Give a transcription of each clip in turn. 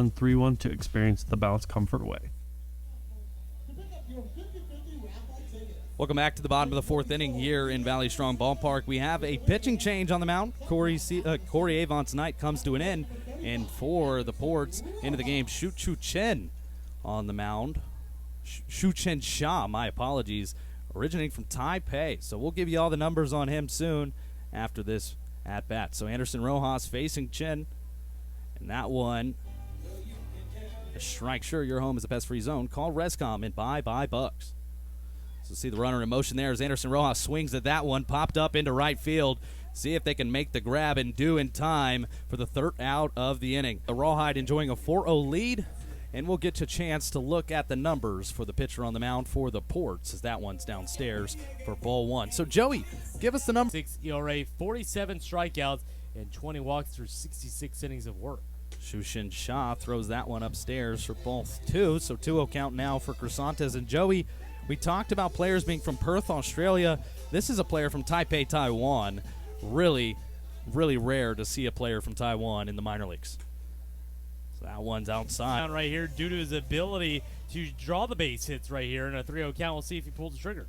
3-1 to experience the Balanced Comfort way. Welcome back to the bottom of the fourth inning here in Valley Strong Ballpark. We have a pitching change on the mound. Corey Avant's night comes to an end. And for the Ports, into the game, Chen on the mound. Chen Sha, my apologies, originating from Taipei. So we'll give you all the numbers on him soon after this at-bat. So Anderson Rojas facing Chen. And that one, a strike. Sure, your home is a pest-free zone. Call Rescom and buy bucks. So see the runner in motion there as Anderson Rojas swings at that one, popped up into right field. See if they can make the grab and do in time for the third out of the inning. The Rawhide enjoying a 4-0 lead, and we'll get you a chance to look at the numbers for the pitcher on the mound for the Ports as that one's downstairs for ball one. So Joey, give us the number. 6 ERA, 47 strikeouts, and 20 walks through 66 innings of work. Chen Sha throws that one upstairs for ball two. So 2-0 count now for Crisantes. And Joey, we talked about players being from Perth, Australia. This is a player from Taipei, Taiwan. Really, really rare to see a player from Taiwan in the minor leagues. So that one's outside. Right here due to his ability to draw the base hits right here in a 3-0 count. We'll see if he pulls the trigger.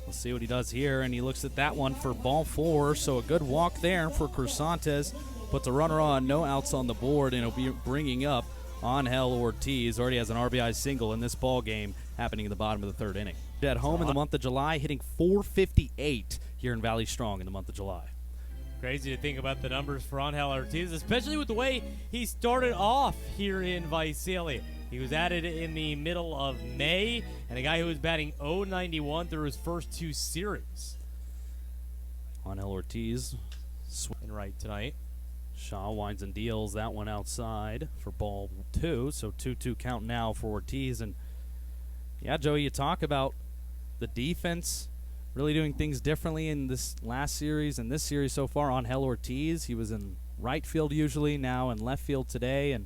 We'll see what he does here, and he looks at that one for ball four. So a good walk there for Crisantes. Puts a runner on, no outs on the board, and he'll be bringing up Angel Ortiz. Already has an RBI single in this ball game happening in the bottom of the third inning. At home in the month of July, hitting .458 here in Valley Strong in the month of July. Crazy to think about the numbers for Angel Ortiz, especially with the way he started off here in Visalia. He was added in the middle of May, and a guy who was batting .091 through his first two series. Angel Ortiz swinging right tonight. Shaw winds and deals that one outside for ball two. So 2-2 count now for Ortiz. And yeah, Joey, you talk about the defense really doing things differently in this last series and this series so far. Angel Ortiz, he was in right field usually, now in left field today. And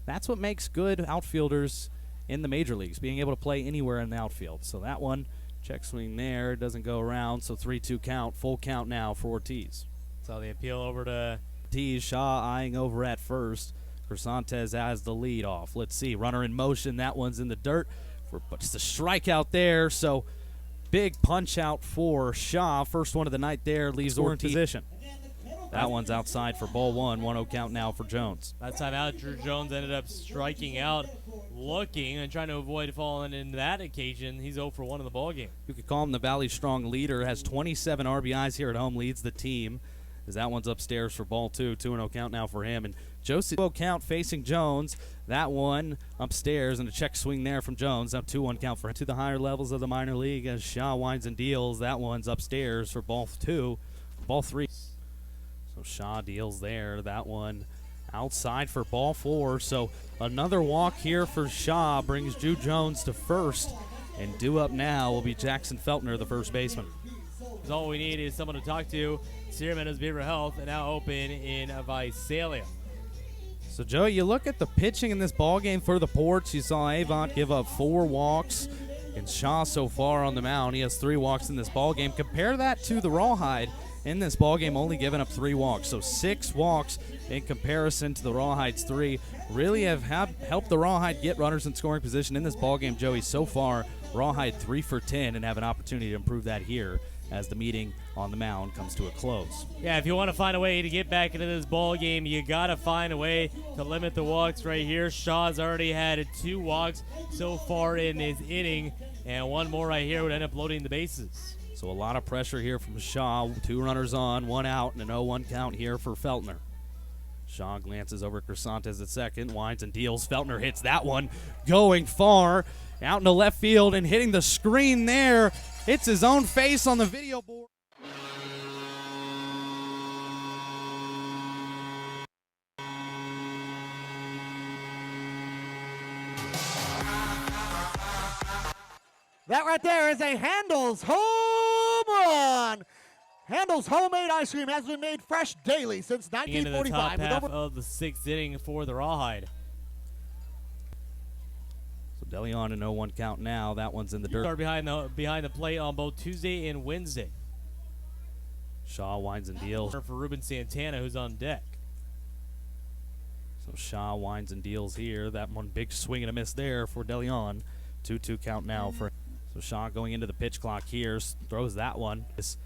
that's what makes good outfielders in the major leagues, being able to play anywhere in the outfield. So that one, check swing there, doesn't go around. So 3-2 count, full count now for Ortiz. So the appeal over to Ortiz. Shaw eyeing over at first. Crisantes has the lead off. Let's see. Runner in motion. That one's in the dirt. But just a strikeout there. So big punch out for Shaw. First one of the night there. Leaves Ortiz in position. That one's outside for ball one. 1-0 count now for Jones. That time out, Drew Jones ended up striking out, looking and trying to avoid falling in that occasion. He's 0 for 1 in the ballgame. You could call him the Valley Strong leader. Has 27 RBIs here at home. Leads the team. As that one's upstairs for ball two. 2-0 count now for him. And Josie 2-0 count facing Jones. That one upstairs and a check swing there from Jones. Now 2-1 count for him. To the higher levels of the minor league as Shaw winds and deals. That one's upstairs for ball two. Ball three. So Shaw deals there. That one outside for ball four. So another walk here for Shaw brings Drew Jones to first. And due up now will be Jackson Feltner, the first baseman. Because all we need is someone to talk to. Sierra Meadows Beaver Health, and now open in Visalia. So, Joey, you look at the pitching in this ballgame for the Ports. You saw Avant give up 4 walks, and Shaw so far on the mound, he has 3 walks in this ballgame. Compare that to the Rawhide in this ballgame, only giving up 3 walks. So 6 walks in comparison to the Rawhide's 3. Really have helped the Rawhide get runners in scoring position in this ballgame, Joey. So far, Rawhide 3 for 10 and have an opportunity to improve that here as the meeting on the mound comes to a close. Yeah, if you want to find a way to get back into this ball game, you got to find a way to limit the walks right here. Shaw's already had 2 walks so far in his inning, and 1 more right here would end up loading the bases. So a lot of pressure here from Shaw. 2 runners on, 1 out, and an 0-1 count here for Feltner. Shaw glances over Crisantes at second, winds and deals. Feltner hits that one, going far, out into left field and hitting the screen there. Hits his own face on the video board. That right there is a Handel's home run. Handel's homemade ice cream has been made fresh daily since 1945. Into the top half of the 6th inning for the Rawhide. So DeLeon an 0-1 count now. That one's in the dirt. Start behind the plate on both Tuesday and Wednesday. Shaw winds and deals. For Ruben Santana, who's on deck. So Sha winds and deals here. That one big swing and a miss there for DeLeon. 2-2 count now for. So Sha going into the pitch clock here, throws that one. This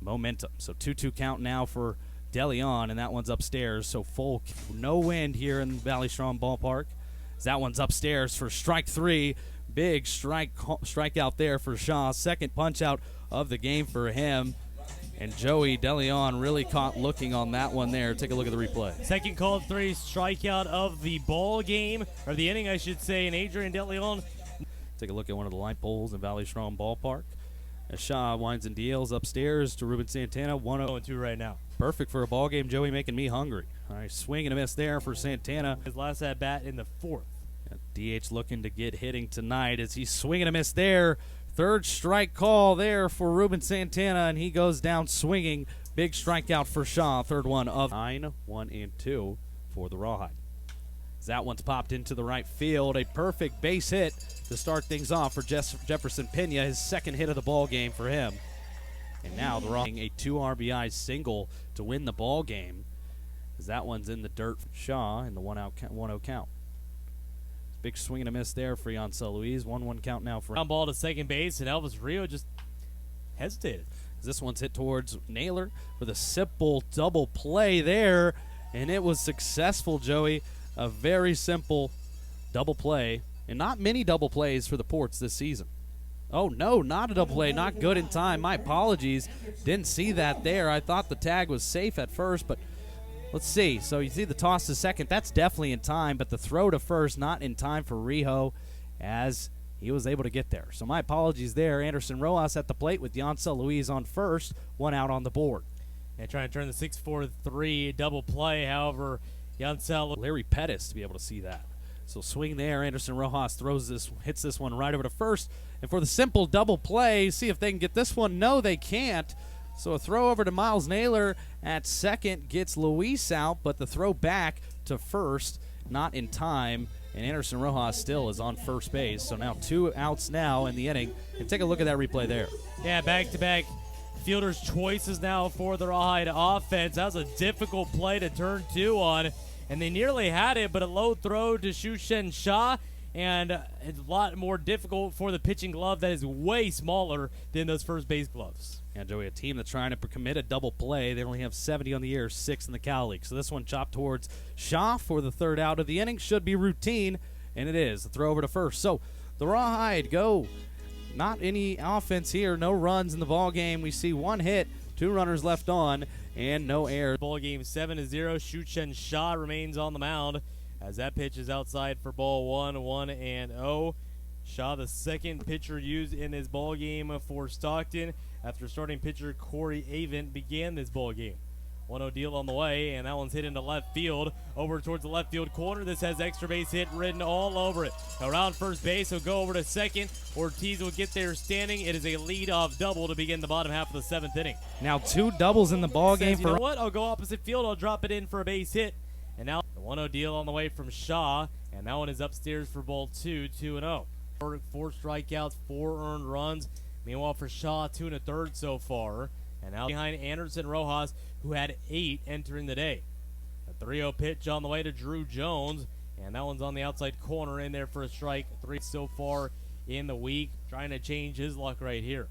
momentum. So 2-2 count now for DeLeon, and that one's upstairs. So full, no wind here in Valley Strong Ballpark. As that one's upstairs for strike 3. Big strikeout there for Sha. Second punch out of the game for him. And Joey DeLeon really caught looking on that one there. Take a look at the replay. Second called 3 strikeout of the ball game, or the inning, I should say, and Adrian DeLeon. Take a look at one of the light poles in Valley Strong Ballpark. As Sha winds and deals upstairs to Ruben Santana. 1-0-2 right now. Perfect for a ball game. Joey making me hungry. All right, swing and a miss there for Santana. His last at bat in the 4th. DH looking to get hitting tonight as he's swinging a miss there. Third strike call there for Ruben Santana, and he goes down swinging. Big strikeout for Sha. Third one of 9, 1 and 2 for the Rawhide. As that one's popped into the right field. A perfect base hit to start things off for Jefferson Pena, his second hit of the ball game for him. And now the Rawhide a 2 RBI single to win the ball game. As that one's in the dirt for Sha in the 1-0 count. Big swing and a miss there for Yancel Luis. 1-1 count now for. Ground ball to second base, and Elvis Rio just hesitated. This one's hit towards Naylor with a simple double play there, and it was successful, Joey. A very simple double play, and not many double plays for the Ports this season. Oh, no, not a double play. Not good in time. My apologies. Didn't see that there. I thought the tag was safe at first, but let's see. So you see the toss to second. That's definitely in time, but the throw to first not in time for Rijo as he was able to get there. So my apologies there. Anderson Rojas at the plate with Yancel Luis on first. 1 out on the board. And trying to turn the 6-4-3 double play. However, Yancel. Larry Pettis to be able to see that. So swing there. Anderson Rojas hits this one right over to first. And for the simple double play, see if they can get this one. No, they can't. So a throw over to Miles Naylor at second gets Luis out, but the throw back to first, not in time. And Anderson Rojas still is on first base. So now 2 outs now in the inning. And take a look at that replay there. Yeah, back-to-back fielder's choices now for the Rawhide offense. That was a difficult play to turn 2 on. And they nearly had it, but a low throw to Chen Sha. And it's a lot more difficult for the pitching glove that is way smaller than those first base gloves. Yeah, Joey, a team that's trying to commit a double play. They only have 70 on the year, 6 in the Cal League. So this one chopped towards Sha for the third out of the inning. Should be routine, and it is. The throw over to first. So the Rawhide go. Not any offense here. No runs in the ball game. We see 1 hit, 2 runners left on, and no errors. Ball game 7-0. Chen Sha remains on the mound as that pitch is outside for ball 1, 1-0. Sha, the second pitcher used in this ball game for Stockton after starting pitcher Corey Avent began this ball game. 1-0 deal on the way, and that one's hit into left field, over towards the left field corner. This has extra base hit written all over it. Around first base, he'll go over to second. Ortiz will get there standing. It is a lead-off double to begin the bottom half of the 7th inning. Now 2 doubles in the ball game. You know what? I'll go opposite field. I'll drop it in for a base hit. And now the 1-0 deal on the way from Sha, and that one is upstairs for ball 2, 2-0. 4 strikeouts, 4 earned runs. Meanwhile, for Sha, 2 1/3 so far. And now behind Anderson Rojas, who had 8 entering the day. A 3-0 pitch on the way to Drew Jones, and that one's on the outside corner in there for a strike. 3 so far in the week, trying to change his luck right here.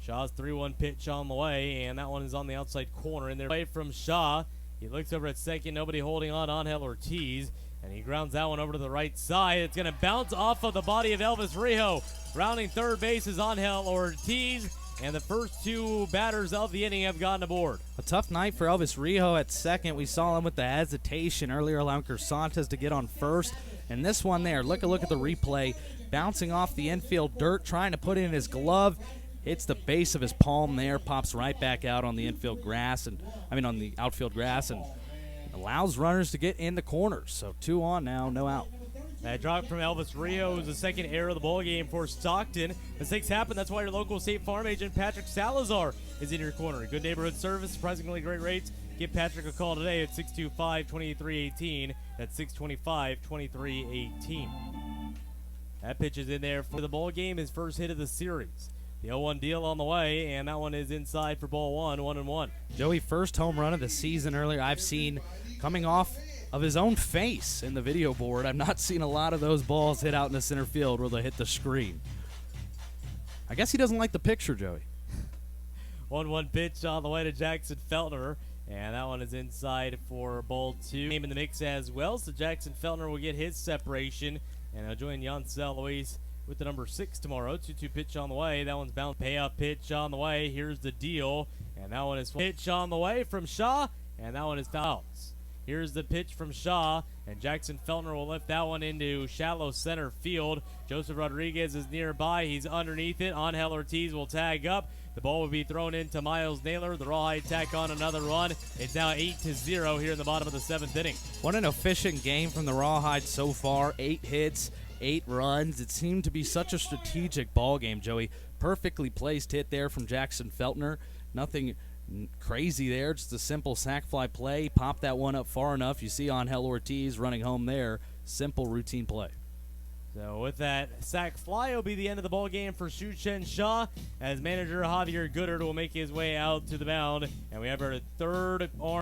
Shaw's 3-1 pitch on the way, and that one is on the outside corner in there. Away from Sha, he looks over at second, nobody holding on, Angel Ortiz. And he grounds that one over to the right side. It's going to bounce off of the body of Elvis Rijo. Rounding third base is Angel Ortiz. And the first 2 batters of the inning have gotten aboard. A tough night for Elvis Rijo at second. We saw him with the hesitation earlier, allowing Crisantes to get on first. And this one there, look at the replay. Bouncing off the infield dirt, trying to put it in his glove. Hits the base of his palm there, pops right back out on the infield grass, on the outfield grass, and allows runners to get in the corners. So 2 on now, no out. That drop from Elvis Rijo is the second error of the ball game for Stockton. Mistakes happen. That's why your local State Farm agent, Patrick Salazar, is in your corner. Good neighborhood service, surprisingly great rates. Give Patrick a call today at 625-2318. That's 625-2318. That pitch is in there for the ball game, his first hit of the series. The 0-1 deal on the way, and that one is inside for ball 1, 1-1. Joey, first home run of the season earlier I've seen coming off of his own face in the video board. I've not seen a lot of those balls hit out in the center field where they hit the screen. I guess he doesn't like the picture, Joey. 1-1 pitch on the way to Jackson Feltner, and that one is inside for ball 2. Game in the mix as well, so Jackson Feltner will get his separation, and he'll join Yancel Luis with the number 6 tomorrow. 2-2 pitch on the way. That one's bounced. Payoff pitch on the way. Here's the deal, and that one is pitch on the way from Sha, and that one is fouls. Here's the pitch from Sha, and Jackson Feltner will lift that one into shallow center field. Joseph Rodriguez is nearby. He's underneath it. Angel Ortiz will tag up. The ball will be thrown into Miles Naylor. The Rawhide tack on another run. It's now 8-0 here in the bottom of the 7th inning. What an efficient game from the Rawhide so far. 8 hits, 8 runs. It seemed to be such a strategic ball game, Joey. Perfectly placed hit there from Jackson Feltner. Nothing crazy there, just a simple sac fly play. Pop that one up far enough. You see Angel Ortiz running home there. Simple routine play. So with that sac fly, will be the end of the ball game for Chen Sha, as manager Javier Goodard will make his way out to the mound, and we have our third arm.